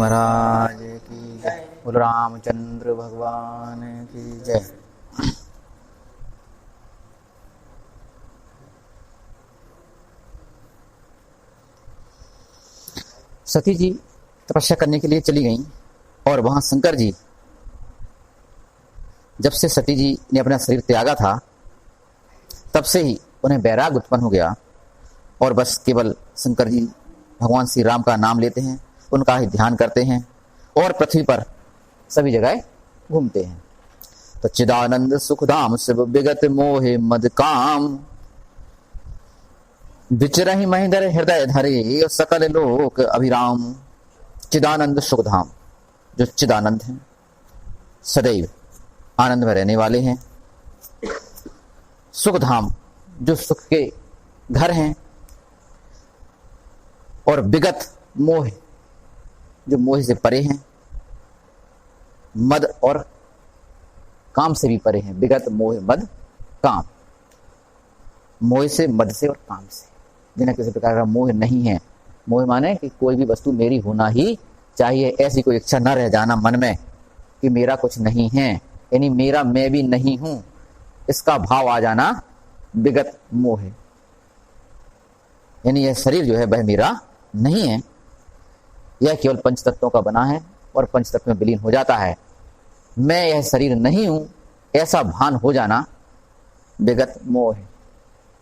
महाराज की जय। बोलो रामचंद्र भगवान की जय। सती जी तपस्या करने के लिए चली गईं और वहां शंकर जी, जब से सती जी ने अपना शरीर त्यागा था तब से ही उन्हें वैराग उत्पन्न हो गया और बस केवल शंकर जी भगवान श्री राम का नाम लेते हैं, उनका ही ध्यान करते हैं और पृथ्वी पर सभी जगह घूमते हैं। तो चिदानंद सुखधाम शिव विगत मोहे मद काम, विचरहि महेंद्र हृदय धरे सकल लोक अभिराम। चिदानंद सुखधाम, जो चिदानंद हैं, सदैव आनंद में रहने वाले हैं। सुखधाम, जो सुख के घर हैं। और विगत मोह, जो मोह से परे हैं। मद और काम से भी परे हैं। विगत मोह मद काम, मोह से, मद से और काम से, जिन्हें किसी प्रकार का मोह नहीं है। मोह माने कि कोई भी वस्तु मेरी होना ही चाहिए, ऐसी कोई इच्छा न रह जाना मन में कि मेरा कुछ नहीं है, यानी मेरा मैं भी नहीं हूं, इसका भाव आ जाना विगत मोह है। यानी यह शरीर जो है वह मेरा नहीं है, यह केवल पंच तत्वों का बना है और पंच तत्व में विलीन हो जाता है। मैं यह शरीर नहीं हूं, ऐसा भान हो जाना विगत मोह है।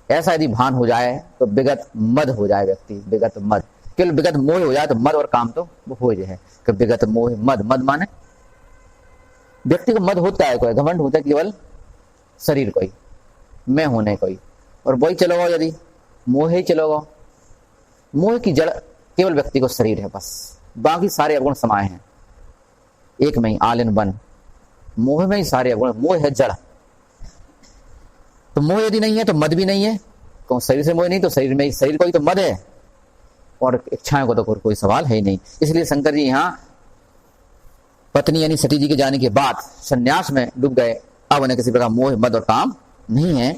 ऐसा यदि भान हो जाए तो विगत मद हो जाए व्यक्ति, विगत मद। केवल विगत मोह हो जाए तो मद और काम तो वो हो जाए कि विगत मोह मद। मद माने व्यक्ति को मद होता है, कोई घमंड होता है केवल शरीर को ही, मैं होने को ही, और वही चलोगा यदि मोह ही चलोगा। मोह की जड़ केवल व्यक्ति को शरीर है, बस बाकी सारे अवगुण समाये हैं एक में ही, आल इन वन। मोह में ही सारे अवगुण, मोह है जड़। तो मोह यदि नहीं है तो मद भी नहीं है। कौन शरीर से मोह नहीं तो शरीर में ही, शरीर को ही तो मद है, और इच्छाओं को तो कोई सवाल है ही नहीं। इसलिए शंकर जी यहाँ पत्नी यानी सती जी के जाने के बाद संन्यास में डूब गए। अब उन्हें किसी प्रकार मोह मद और काम नहीं है।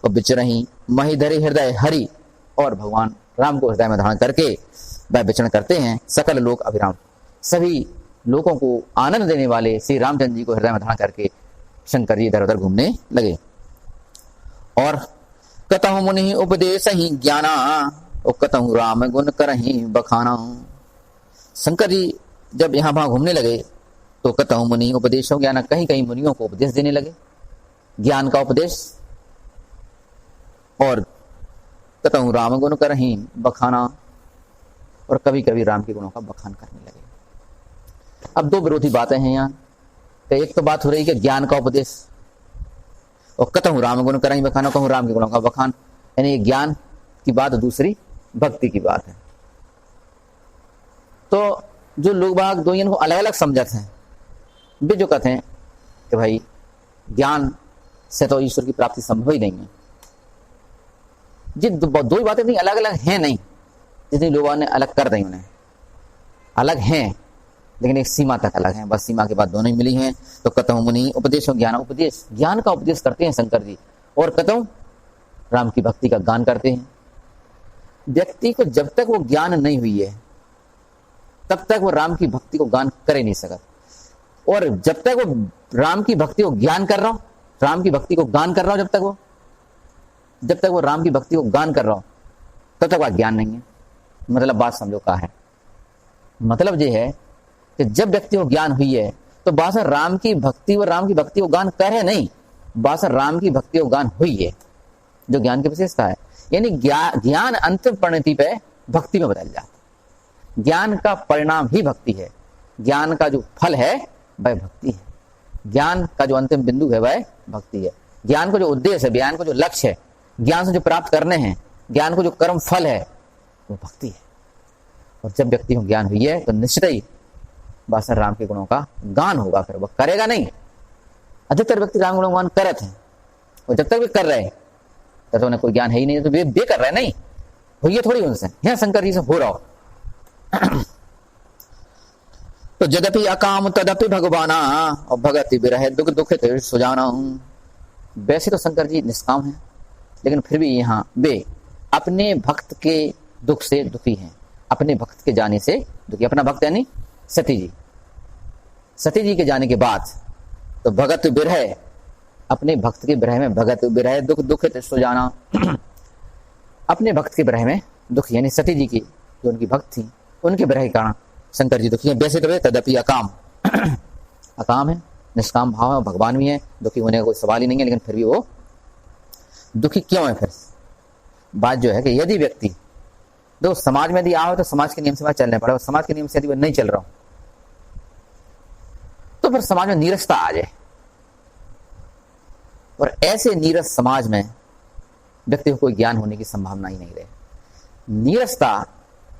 और विचरहि महीधरे हृदय हरि, और भगवान राम को हृदय में धारण करके वह विचरण करते हैं। सकल लोक अभिराम, सभी लोगों को आनंद देने वाले श्री रामचंद्र जी को हृदय में धारण करके शंकर जी इधर उधर घूमने लगे। और कतहु मुनि उपदेश ही ज्ञाना, और कतहु राम गुण करहि बखाना। शंकर जी जब यहाँ वहां घूमने लगे तो कतहु मुनि उपदेश हो ज्ञाना, कहीं कहीं मुनियों को उपदेश देने लगे, ज्ञान का उपदेश। और कतहु राम गुण करहि बखाना, और कभी कभी राम के गुणों का बखान करने लगे। अब दो विरोधी बातें हैं यहाँ। तो एक तो बात हो रही है कि ज्ञान का उपदेश, और कतहु राम गुण करहि बखाना, कहूँ राम के गुणों का बखान, यानी ज्ञान की बात, दूसरी भक्ति की बात है। तो जो लोग बाग दो इनको अलग अलग समझते हैं, वे जो कहते हैं कि भाई ज्ञान से तो ईश्वर की प्राप्ति संभव ही नहीं है। जिन दो ही बातें नहीं, अलग अलग हैं नहीं, जितनी लोगों ने अलग कर दी, उन्हें अलग हैं लेकिन एक सीमा तक अलग हैं, बस सीमा के बाद दोनों ही मिली हैं। तो कतहु मुनि उपदेश ज्ञान, उपदेश ज्ञान का उपदेश करते हैं शंकर जी, और कतहु राम की भक्ति का गान करते हैं। व्यक्ति को जब तक वो ज्ञान नहीं हुई है तब तक वो राम की भक्ति को गान कर ही नहीं सकता, और जब तक वो राम की भक्ति को ज्ञान कर रहा हो, राम की भक्ति को गान कर रहा हो, जब तक वो राम की भक्ति को गान कर रहा हो तब तक वह ज्ञान नहीं है। मतलब बात समझो क्या है। मतलब ये है कि जब व्यक्ति को ज्ञान हुई है तो बासर राम की भक्ति और राम की भक्ति को गान करे नहीं, बासर राम की भक्ति को गान हुई है, जो ज्ञान की विशेषता है। यानी ज्ञान अंतिम परिणति पे भक्ति में बदल जाता है। ज्ञान का परिणाम ही भक्ति है, ज्ञान का जो फल है वह भक्ति है, ज्ञान का जो अंतिम बिंदु है वह भक्ति है। ज्ञान को जो उद्देश्य है, ज्ञान को जो लक्ष्य है, ज्ञान से जो प्राप्त करने हैं, ज्ञान को जो कर्म फल है, वो भक्ति है। और जब व्यक्ति को ज्ञान हुई है तो निश्चित ही बासर राम के गुणों का गान होगा, फिर वह करेगा नहीं। अधिकतर व्यक्ति राम गुणों गान करते हैं, और जब तक भी कर रहे हैं तब तो उन्हें कोई ज्ञान है ही नहीं, तो वे कर रहे नहीं, हुई है थोड़ी उनसे, यहाँ शंकर जी से हो रहा हो। तो यद्यपि अकाम तदपि भगवाना, और भगति विरह दुख दुखित सुजाना। वैसे तो शंकर जी निष्काम हैं, लेकिन फिर भी यहाँ वे अपने भक्त के दुख से दुखी हैं, अपने भक्त के जाने से दुखी। अपना भक्त यानी सती जी के जाने के बाद तो भगत बिरह, अपने भक्त के विरह में भगत बिरह दुख दुखित सो जाना। अपने भक्त के विरह में दुख, यानी सती जी की जो उनकी भक्त थी उनके विरह के कारण शंकर जी दुखी हैं। वैसे तो वे तदपि अकाम अकाम है, निष्काम भाव है, भगवान भी है, दुखी होने का कोई सवाल ही नहीं है, लेकिन फिर भी वो दुखी क्यों है? फिर बात जो है कि यदि व्यक्ति दो समाज में यदि आओ तो समाज के नियम से चलने पड़े, और समाज के नियम से यदि वो नहीं चल रहा हो तो फिर समाज में नीरसता आ जाए, और ऐसे नीरस समाज में व्यक्ति को कोई ज्ञान होने की संभावना ही नहीं रहे। नीरसता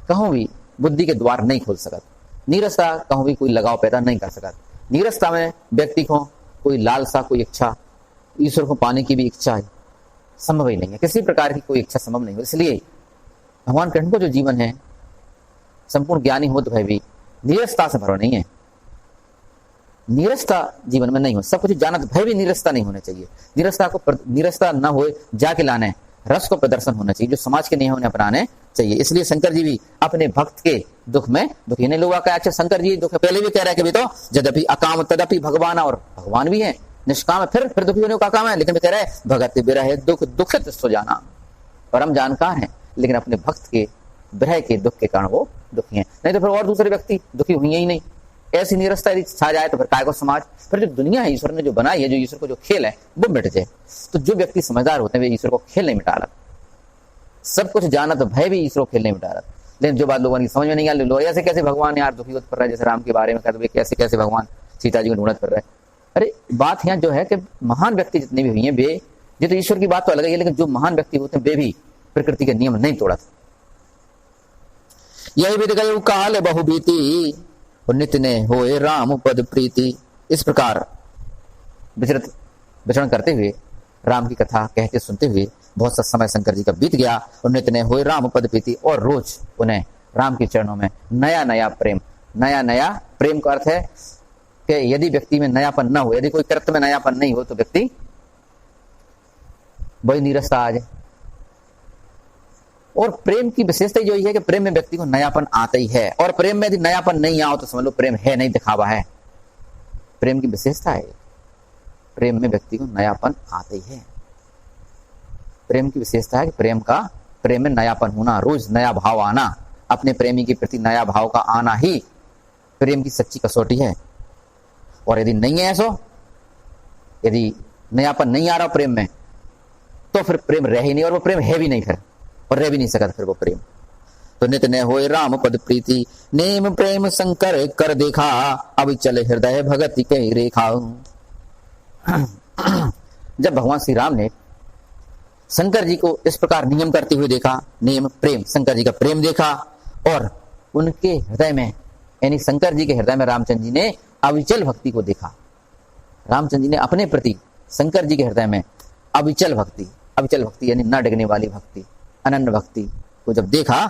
कहूं भी बुद्धि के द्वार नहीं खोल सकत, नीरसता कहूं भी कोई लगाव पैदा नहीं कर सकत। नीरसता में व्यक्ति को कोई लालसा, कोई इच्छा, ईश्वर को पाने की भी इच्छा है, संभव ही नहीं है, किसी प्रकार की कोई इच्छा संभव नहीं हो। इसलिए भगवान कृष्ण को जो जीवन है संपूर्ण ज्ञानी हो तो भी नीरसता से भरा नहीं है। नीरसता जीवन में नहीं हो, सब कुछ जानत भय भी नीरसता नहीं होना चाहिए। नीरसता न हो जाके लाने रस को प्रदर्शन होना चाहिए, जो समाज के नियम उन्हें अपनाने चाहिए। इसलिए शंकर जी भी अपने भक्त के दुख में दुखी नहीं। लोग का अच्छा शंकर जी दुख पहले भी कह रहे हैं कि भी तो यद्यपि अकाम तदपि भगवान, और भगवान भी है, निष्काम है, फिर दुखी होने का काम है, लेकिन कह रहे हैं भगत बिरह दुख दुखित सो जाना। परम जानकार है लेकिन अपने भक्त के विरह के दुख के कारण वो दुखी है, नहीं तो फिर और दूसरे व्यक्ति दुखी हुए ही नहीं। ऐसी नीरसता यदि छा जाए तो फिर काय को समाज, फिर जो दुनिया है ईश्वर ने जो बनाई है, जो ईश्वर को जो खेल है वो मिट जाए। तो जो व्यक्ति समझदार होते हैं वे ईश्वर को खेल नहीं मिटा रहा, सब कुछ जाना तो भय भी ईश्वर को खेल नहीं मिटा रहा। लेकिन जो बात लोगों की समझ में नहीं आ रही, लोग ऐसे कैसे भगवान यार दुखी कर रहा है, जैसे राम के बारे में कहते कैसे कैसे भगवान सीता जी को ढूंढत कर रहा है। अरे बात यहाँ जो है कि महान व्यक्ति जितने भी हुए हैं वे, ये तो ईश्वर की बात तो अलग है, लेकिन जो महान व्यक्ति होते हैं वे भी प्रकृति के नियम नहीं तोड़ा। यही विद गयो काल बहुबीती, नित्य ने होए राम पद प्रीति। इस प्रकार विचरण करते हुए, राम की कथा कहते सुनते हुए बहुत सा समय शंकर जी का बीत गया, और नित्य ने होए राम पद प्रीति, और रोज उन्हें राम के चरणों में नया नया प्रेम। नया नया प्रेम का अर्थ है कि यदि व्यक्ति में नयापन न हो, यदि कोई कृत्य में नयापन नहीं हो तो व्यक्ति बड़ी नीरसता आ जाए। और प्रेम की विशेषता जो है कि प्रेम में व्यक्ति को नयापन आता ही है, और प्रेम में यदि नयापन नहीं आओ तो समझ लो प्रेम है नहीं, दिखावा है। प्रेम की विशेषता है, प्रेम में व्यक्ति को नयापन आता ही है। प्रेम की विशेषता है कि प्रेम में नयापन होना, रोज नया भाव आना, अपने प्रेमी के प्रति नया भाव का आना ही प्रेम की सच्ची कसौटी है। और यदि नहीं है ऐसा, यदि नयापन नहीं आ रहा प्रेम में, तो फिर प्रेम रह ही नहीं, और वो प्रेम है भी नहीं फिर, और रह भी नहीं सकता फिर वो प्रेम। तो नित्य ने होए राम पद प्रीति, नेम प्रेम शंकर कर देखा, अब चले हृदय भगति के रेखा। जब भगवान श्री राम ने शंकर जी को इस प्रकार नियम करते हुए देखा, नेम प्रेम, शंकर जी का प्रेम देखा, और उनके हृदय में यानी शंकर जी के हृदय में रामचंद्र जी ने अविचल भक्ति को देखा। रामचंद्र जी ने अपने प्रति शंकर जी के हृदय में अविचल भक्ति यानी न डगने वाली भक्ति, अनन्य भक्ति को जब देखा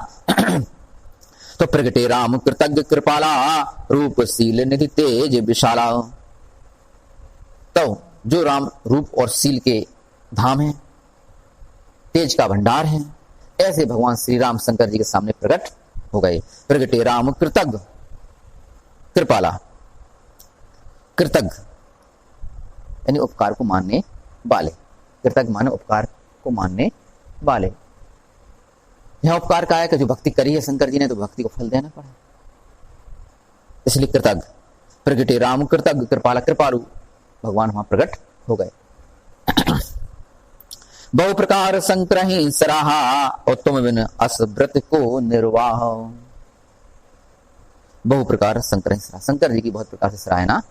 तो प्रगटे राम कृतज्ञ कृपाला, रूप शील निधि तेज विशाला। तो जो राम रूप और शील के धाम है, तेज का भंडार है, ऐसे भगवान श्री राम शंकर जी के सामने प्रकट हो गए। प्रगटे राम कृतज्ञ कृपाला, कृतज्ञ यानी उपकार को मानने वाले, कृतज्ञ माने उपकार को मानने वाले। यह उपकार का है कि जो भक्ति करी है शंकर जी ने, तो भक्ति को फल देना पड़ा, इसलिए कृतज्ञ। प्रगटे राम कृतज्ञ कृपाला, कृपालु भगवान वहां प्रकट हो गए। बहु प्रकार संक्रही सराहा, और तुम बिन अस व्रत को निर्वाह। बहु प्रकार संक्रही सराहा, शंकर जी की बहुत प्रकार से सराहना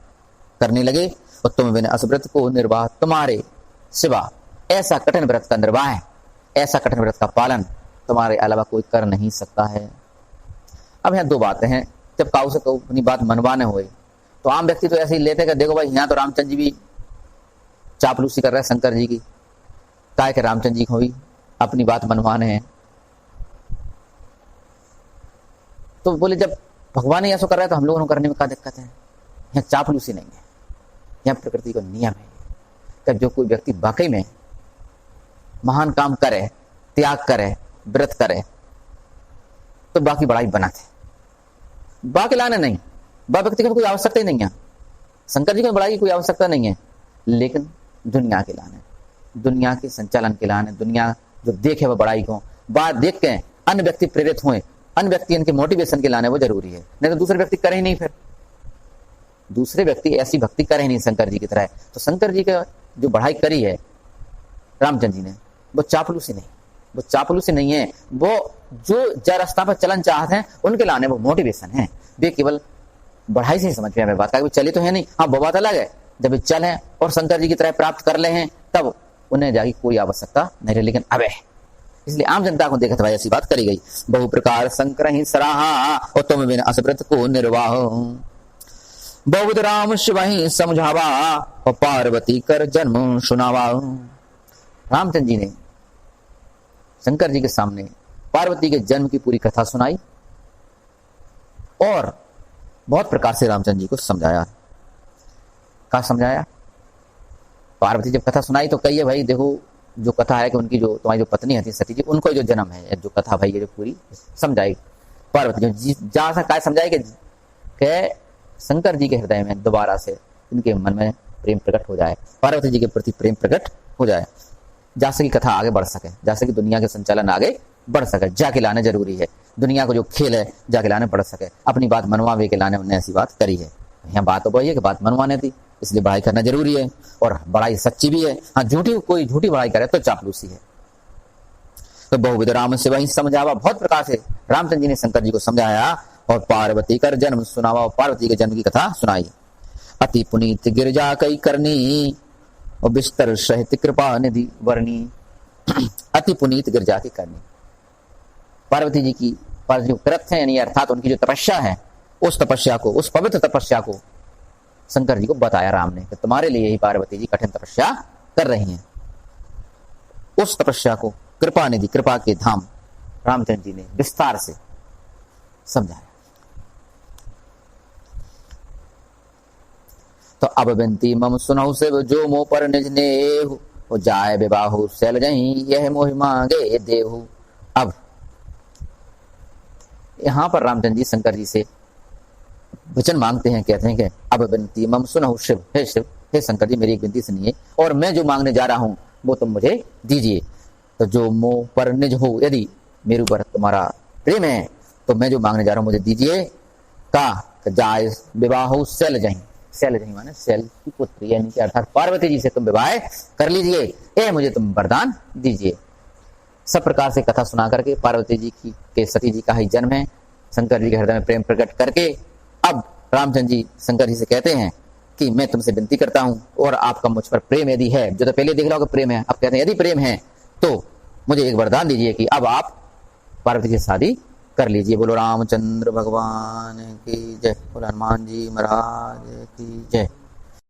करने लगे। और तुम बिन अस व्रत को निर्वाह, तुम्हारे सिवा ऐसा कठिन व्रत का निर्वाह, ऐसा कठिन व्रत का पालन तुम्हारे अलावा कोई कर नहीं सकता है। अब यहाँ दो बातें हैं। जब काऊ से अपनी बात मनवाने हुए तो आम व्यक्ति तो ऐसे ही लेते कि देखो भाई यहाँ तो रामचंद्र जी भी चापलूसी कर रहे हैं शंकर जी की, काय के रामचंद्र जी को भी अपनी बात मनवाने हैं। तो बोले जब भगवान ही ऐसा कर रहा है तो हम लोगों को करने में क्या दिक्कत है। यहाँ चापलूसी नहीं है, यहाँ प्रकृति का नियम है कि जो कोई व्यक्ति वाकई में महान काम करे, त्याग करे, व्रत करे, तो बाकी बड़ाई बनाते, बाकी लाने नहीं, वह व्यक्ति की कोई आवश्यकता ही नहीं है, शंकर जी को बड़ाई की कोई आवश्यकता नहीं है, लेकिन दुनिया के लाने, दुनिया के संचालन के लाने, दुनिया जो देखे वह बड़ाई को, बात देख के अन्य व्यक्ति प्रेरित हुए, अन्य व्यक्ति इनके मोटिवेशन के लाने वो जरूरी है, नहीं तो दूसरे व्यक्ति करे ही नहीं, फिर दूसरे व्यक्ति ऐसी भक्ति करे ही नहीं शंकर जी की तरह। तो शंकर जी का जो बढ़ाई करी है रामचंद्र जी ने, वो चापलूसी नहीं, वो चापलूसी नहीं है, वो जो जय रास्ता पर चलन चाहते हैं उनके लाने वो मोटिवेशन है। वे केवल बढ़ाई से ही समझ में हमें बात का, चले तो है नहीं, हाँ वो बात अलग है, जब वे चल है और शंकर जी की तरह प्राप्त कर ले हैं तब उन्हें जागी कोई आवश्यकता नहीं रही, लेकिन अब है, इसलिए आम जनता को देखते भाई ऐसी बात करी गई। बहु प्रकार शंकर ही सराहा और तुम बिन असव्रत को निर्वाह, बहुत राम शिव ही समझावा और पार्वती कर जन्म सुनावा। रामचंद्र जी ने शंकर जी के सामने पार्वती के जन्म की पूरी कथा सुनाई और बहुत प्रकार से रामचंद्र जी को समझाया। क्या समझाया? पार्वती जब कथा सुनाई तो कहिए भाई देखो जो कथा है कि उनकी जो तुम्हारी जो पत्नी थी सती जी, उनको जो जन्म है, जो कथा भाई ये जो पूरी समझाई पार्वती जी, जहां से क्या समझाई कि शंकर जी के हृदय में दोबारा से इनके मन में प्रेम प्रकट हो जाए, पार्वती जी के प्रति प्रेम प्रकट हो जाए, जैसे की कथा आगे बढ़ सके, जैसे कि दुनिया के संचालन आगे बढ़ सके, जाके लाने जरूरी है, दुनिया को जो खेल है जाके लाने बढ़ सके, अपनी बात मनवावे के लाने उन्होंने ऐसी बात करी है। यहाँ बात तो वही है कि बात मनवाने थी, इसलिए बढ़ाई करना जरूरी है और बढ़ाई सच्ची भी है। हाँ झूठी, कोई झूठी बढ़ाई करे तो चापलूसी है। तो बहुविध राम से वही समझावा, बहुत प्रकार से रामचंद्र जी ने शंकर जी को समझाया और पार्वती कर जन्म सुनावा, और पार्वती के जन्म की कथा सुनाई। अति पुनीत गिरजा कई करनी और बिस्तर सहित कृपा निधि वर्णी। अति पुनीत गिरजा की करनी, पार्वती जी की जो कृत है यानी अर्थात उनकी जो तपस्या है, उस तपस्या को, उस पवित्र तपस्या को शंकर जी को बताया राम ने कि तुम्हारे लिए ही पार्वती जी कठिन तपस्या कर रही हैं। उस तपस्या को कृपा निधि, कृपा के धाम रामचंद्र जी ने विस्तार से समझाया। तो अब बिनती मम सुनहु शिव जो मोह पर निज नेहु, हो जाय विवाहु शैल जहीं यह मोहि मांगे देहु। अब यहां पर रामचंद्र जी शंकर जी से वचन मांगते हैं, कहते हैं कि अब विनती मम सुनहु शिव, हे शिव, हे शंकर जी मेरी एक विनती सुनिए और मैं जो मांगने जा रहा हूं वो तुम मुझे दीजिए। तो जो मोह पर निज हो, यदि मेरे ऊपर तुम्हारा प्रेम है तो मैं जो मांगने जा रहा हूं मुझे दीजिए। का जाय विवाह शैल जहीं, शैल जहीं माने शैल की पुत्री यानी कि अर्थात पार्वती जी से तुम विवाह कर लीजिए, ए मुझे तुम वरदान दीजिए। सब प्रकार से कथा सुना करके पार्वती जी की के सती जी का ही जन्म है, शंकर जी के हृदय में प्रेम प्रकट करके अब रामचंद्र जी शंकर जी से कहते हैं कि मैं तुमसे विनती करता हूं और आपका मुझ पर प्रेम यदि है, जो तो पहले देख लो कि प्रेम है, अब कहते हैं यदि प्रेम है तो मुझे एक वरदान दीजिए कि अब आप पार्वती से शादी कर लीजिए। बोलो रामचंद्र भगवान की जय, बोलो हनुमान जी महाराज की जय।